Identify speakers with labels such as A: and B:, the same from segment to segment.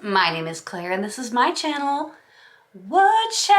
A: My name is Claire and this is my channel, Woodshed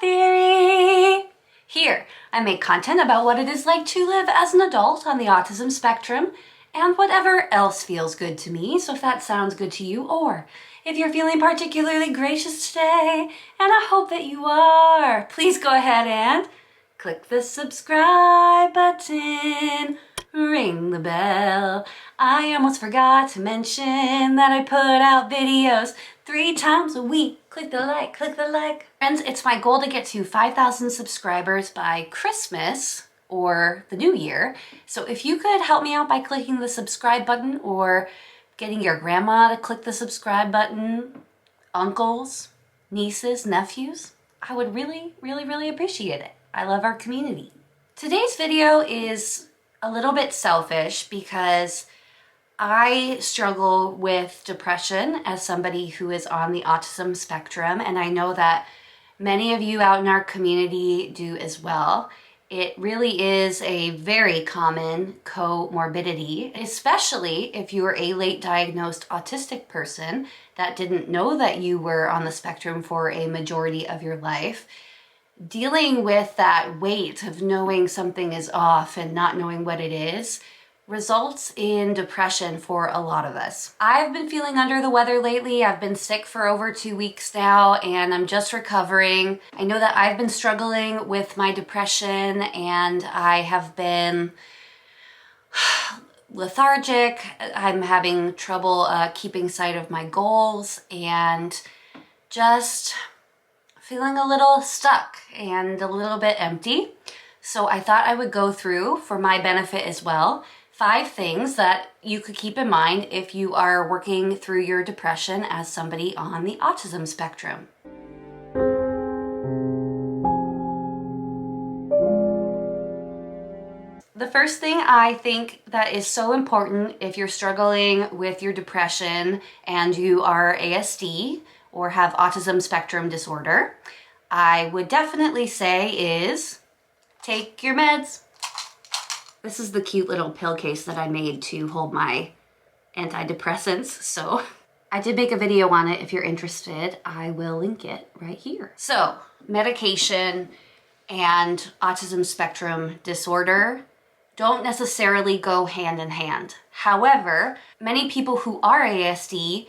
A: Theory. Here, I make content about what it is like to live as an adult on the autism spectrum and whatever else feels good to me. So if that sounds good to you, or if you're feeling particularly gracious today, and I hope that you are, please go ahead and click the subscribe button, ring the bell. I almost forgot to mention that I put out videos 3 times a week. Click the like, click the like. Friends, it's my goal to get to 5,000 subscribers by Christmas or the new year. So if you could help me out by clicking the subscribe button or getting your grandma to click the subscribe button, uncles, nieces, nephews, I would really, really, really appreciate it. I love our community. Today's video is a little bit selfish because I struggle with depression as somebody who is on the autism spectrum, and I know that many of you out in our community do as well. It really is a very common comorbidity, especially if you are a late diagnosed autistic person that didn't know that you were on the spectrum for a majority of your life. Dealing with that weight of knowing something is off and not knowing what it is results in depression for a lot of us. I've been feeling under the weather lately. I've been sick for over 2 weeks now and I'm just recovering. I know that I've been struggling with my depression and I have been lethargic. I'm having trouble keeping sight of my goals and just feeling a little stuck and a little bit empty. So I thought I would go through, for my benefit as well, 5 things that you could keep in mind if you are working through your depression as somebody on the autism spectrum. The first thing I think that is so important if you're struggling with your depression and you are ASD or have autism spectrum disorder, I would definitely say is take your meds. This is the cute little pill case that I made to hold my antidepressants. So I did make a video on it. If you're interested, I will link it right here. So medication and autism spectrum disorder don't necessarily go hand in hand. However, many people who are ASD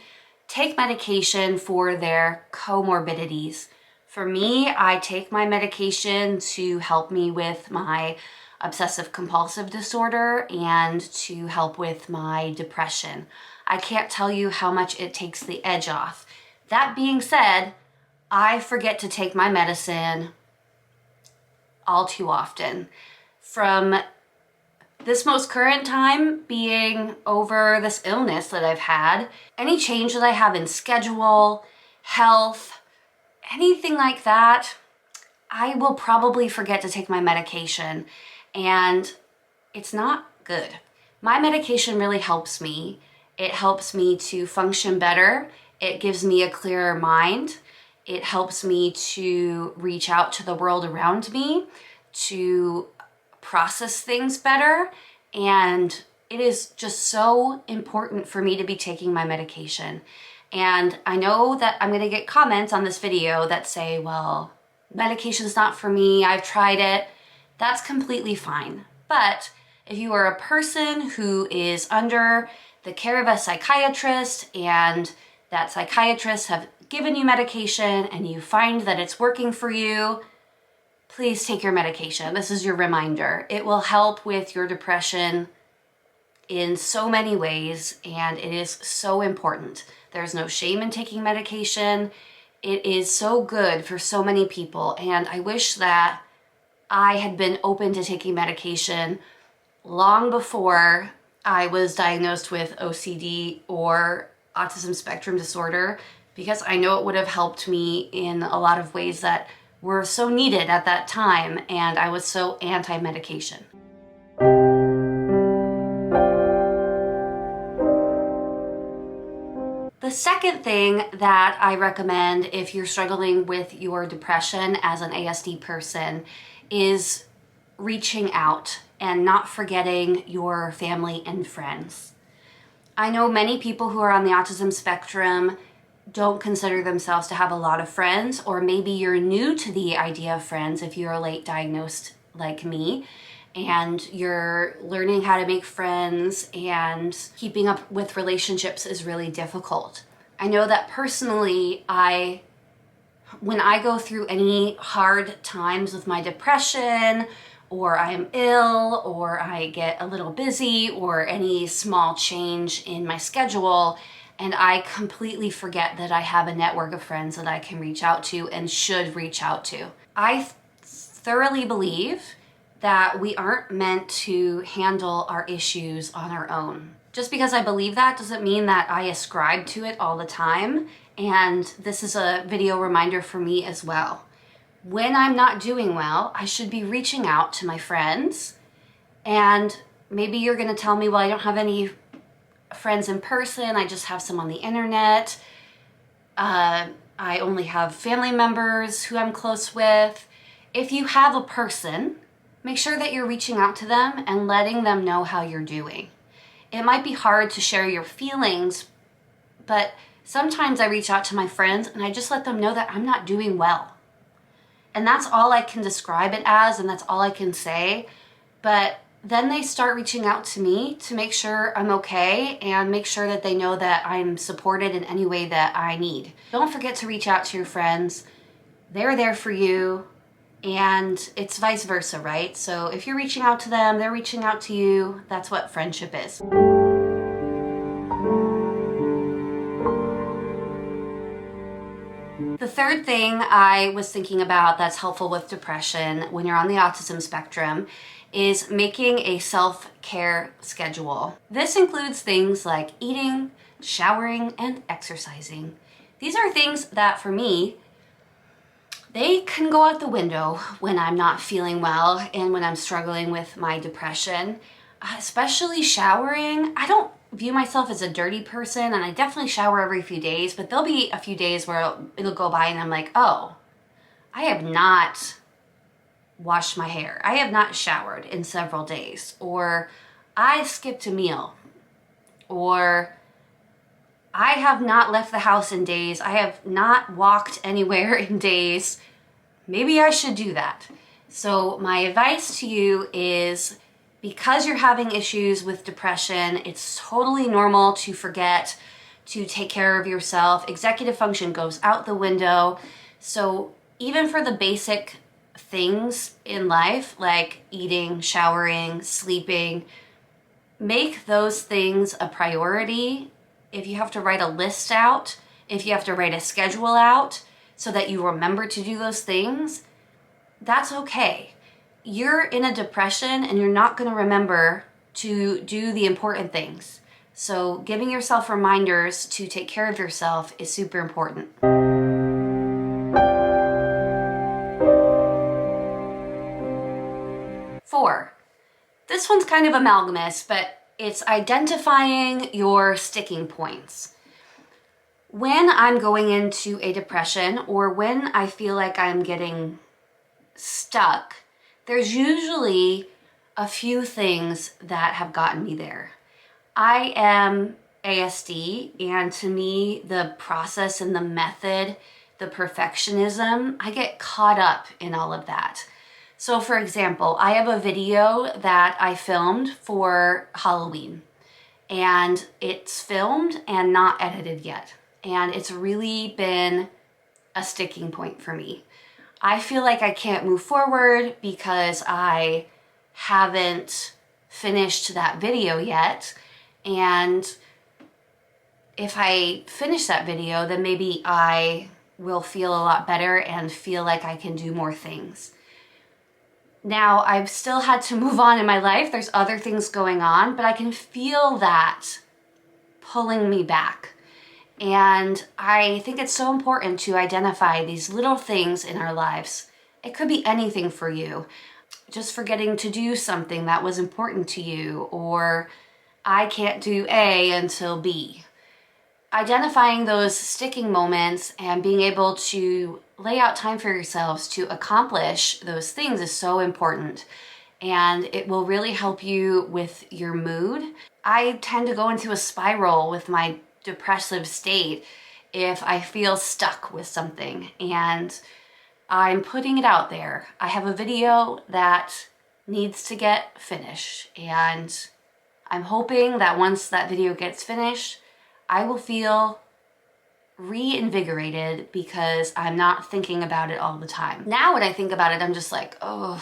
A: take medication for their comorbidities. For me, I take my medication to help me with my obsessive compulsive disorder and to help with my depression. I can't tell you how much it takes the edge off. That being said, I forget to take my medicine all too often. From this most current time being over this illness that I've had, any change that I have in schedule, health, anything like that, I will probably forget to take my medication, and it's not good. My medication really helps me. It helps me to function better. It gives me a clearer mind. It helps me to reach out to the world around me, to process things better, and it is just so important for me to be taking my medication. And I know that I'm gonna get comments on this video that say, well, medication's not for me, I've tried it. That's completely fine. But if you are a person who is under the care of a psychiatrist and that psychiatrists have given you medication and you find that it's working for you, please take your medication. This is your reminder. It will help with your depression in so many ways, and it is so important. There's no shame in taking medication. It is so good for so many people, and I wish that I had been open to taking medication long before I was diagnosed with OCD or autism spectrum disorder, because I know it would have helped me in a lot of ways that were so needed at that time, and I was so anti-medication. The second thing that I recommend if you're struggling with your depression as an ASD person is reaching out and not forgetting your family and friends. I know many people who are on the autism spectrum don't consider themselves to have a lot of friends, or maybe you're new to the idea of friends if you're late diagnosed like me, and you're learning how to make friends and keeping up with relationships is really difficult. I know that personally, when I go through any hard times with my depression, or I'm ill, or I get a little busy, or any small change in my schedule, and I completely forget that I have a network of friends that I can reach out to and should reach out to. I thoroughly believe that we aren't meant to handle our issues on our own. Just because I believe that doesn't mean that I ascribe to it all the time, and this is a video reminder for me as well. When I'm not doing well, I should be reaching out to my friends, and maybe you're gonna tell me, well, I don't have any friends in person, I just have some on the internet. I only have family members who I'm close with. If you have a person, make sure that you're reaching out to them and letting them know how you're doing. It might be hard to share your feelings, but sometimes I reach out to my friends and I just let them know that I'm not doing well. And that's all I can describe it as, and that's all I can say. But then they start reaching out to me to make sure I'm okay and make sure that they know that I'm supported in any way that I need. Don't forget to reach out to your friends. They're there for you, and it's vice versa, right? So if you're reaching out to them, they're reaching out to you. That's what friendship is. The third thing I was thinking about that's helpful with depression when you're on the autism spectrum is making a self-care schedule. This includes things like eating, showering, and exercising. These are things that, for me, they can go out the window when I'm not feeling well and when I'm struggling with my depression. Especially showering. I don't view myself as a dirty person, and I definitely shower every few days, but there'll be a few days where it'll go by and I'm like, oh, I have not washed my hair. I have not showered in several days, or I skipped a meal, or I have not left the house in days. I have not walked anywhere in days. Maybe I should do that. So my advice to you is, because you're having issues with depression, it's totally normal to forget to take care of yourself. Executive function goes out the window. So even for the basic things in life, like eating, showering, sleeping, make those things a priority. If you have to write a list out, if you have to write a schedule out so that you remember to do those things, that's okay. You're in a depression and you're not going to remember to do the important things. So giving yourself reminders to take care of yourself is super important. 4. This one's kind of amalgamous, but it's identifying your sticking points. When I'm going into a depression, or when I feel like I'm getting stuck, there's usually a few things that have gotten me there. I am ASD, and to me, the process and the method, the perfectionism, I get caught up in all of that. So for example, I have a video that I filmed for Halloween, and it's filmed and not edited yet. And it's really been a sticking point for me. I feel like I can't move forward because I haven't finished that video yet. And if I finish that video, then maybe I will feel a lot better and feel like I can do more things. Now, I've still had to move on in my life. There's other things going on, but I can feel that pulling me back. And I think it's so important to identify these little things in our lives. It could be anything for you. Just forgetting to do something that was important to you, or I can't do A until B. Identifying those sticking moments and being able to lay out time for yourselves to accomplish those things is so important. And it will really help you with your mood. I tend to go into a spiral with my depressive state, if I feel stuck with something and I'm putting it out there. I have a video that needs to get finished, and I'm hoping that once that video gets finished, I will feel reinvigorated because I'm not thinking about it all the time. Now when I think about it, I'm just like, oh,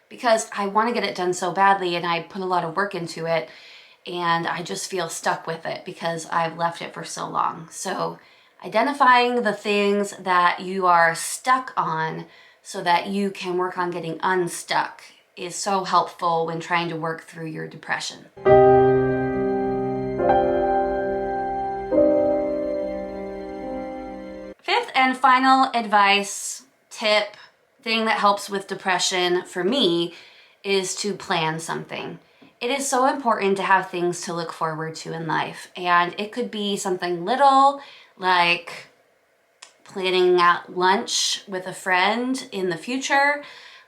A: because I want to get it done so badly and I put a lot of work into it, and I just feel stuck with it because I've left it for so long. So identifying the things that you are stuck on so that you can work on getting unstuck is so helpful when trying to work through your depression. Fifth and final advice, tip, thing that helps with depression for me is to plan something. It is so important to have things to look forward to in life, and it could be something little like planning out lunch with a friend in the future.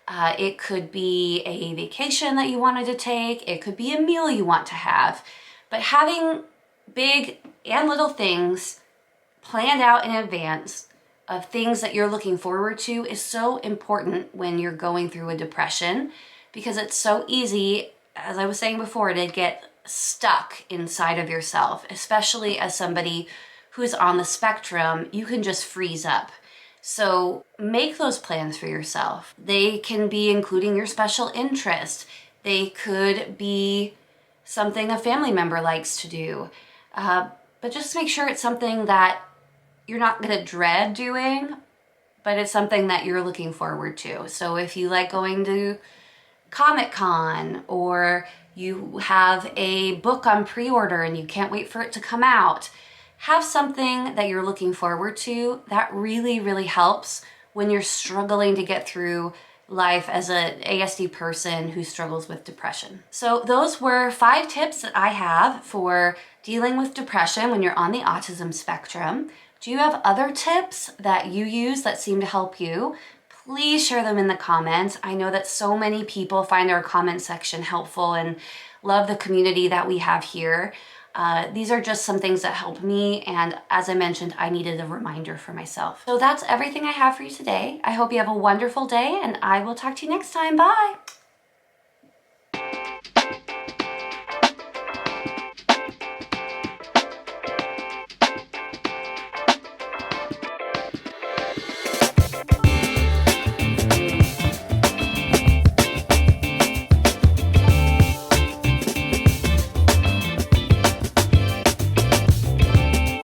A: It could be a vacation that you wanted to take. It could be a meal you want to have. But having big and little things planned out in advance of things that you're looking forward to is so important when you're going through a depression, because it's so easy, as I was saying before, to get stuck inside of yourself, especially as somebody who's on the spectrum. You can just freeze up. So make those plans for yourself. They can be including your special interest. They could be something a family member likes to do. But just make sure it's something that you're not going to dread doing, but it's something that you're looking forward to. So if you like going to Comic-Con, or you have a book on pre-order and you can't wait for it to come out, have something that you're looking forward to. That really, really helps when you're struggling to get through life as an ASD person who struggles with depression. So those were 5 tips that I have for dealing with depression when you're on the autism spectrum. Do you have other tips that you use that seem to help you? Please share them in the comments. I know that so many people find our comment section helpful and love the community that we have here. These are just some things that help me, and as I mentioned, I needed a reminder for myself. So that's everything I have for you today. I hope you have a wonderful day, and I will talk to you next time. Bye!